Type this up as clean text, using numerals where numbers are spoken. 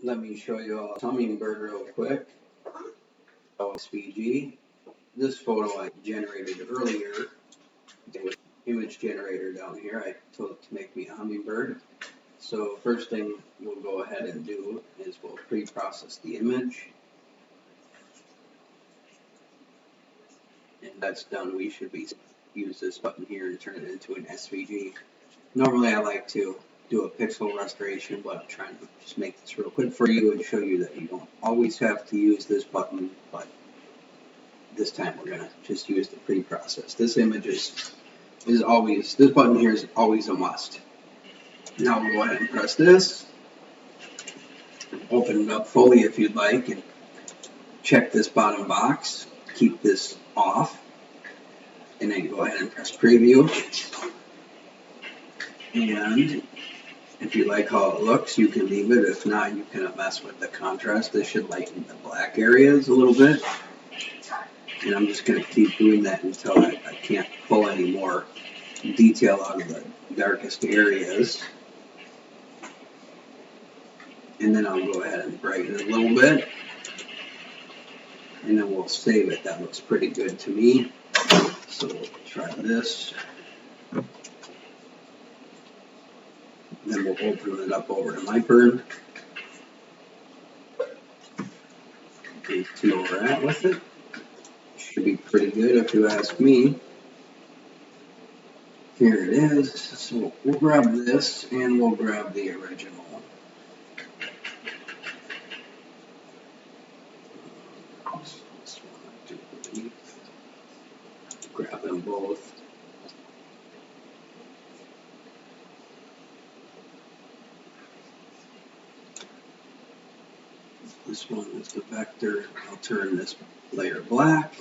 Let me show you a Hummingbird real quick. SVG. This photo I generated earlier. It was image generator down here. I told it to make me a hummingbird. So first thing we'll go ahead and do is we'll pre-process the image. And that's done. We should use this button here and turn it into an SVG. Normally I like to do a pixel restoration, but I'm trying to just make this real quick for you and show you that you don't always have to use this button, but this time we're gonna just use the pre-process. This image is always, this button here is always a must. Now we'll go ahead and press this. Open it up fully if you'd like and check this bottom box. Keep this off. And then go ahead and press preview. And if you like how it looks, you can leave it. If not, you can mess with the contrast. This should lighten the black areas a little bit. And I'm just going to keep doing that until I can't pull any more detail out of the darkest areas. And then I'll go ahead and brighten it a little bit. And then we'll save it. That looks pretty good to me. So we'll try this. Then we'll open it up over to my bird. And see where we're at with it. Should be pretty good if you ask me. Here it is. So we'll grab this and we'll grab the original. Grab them both. This one is the vector. I'll turn this layer black.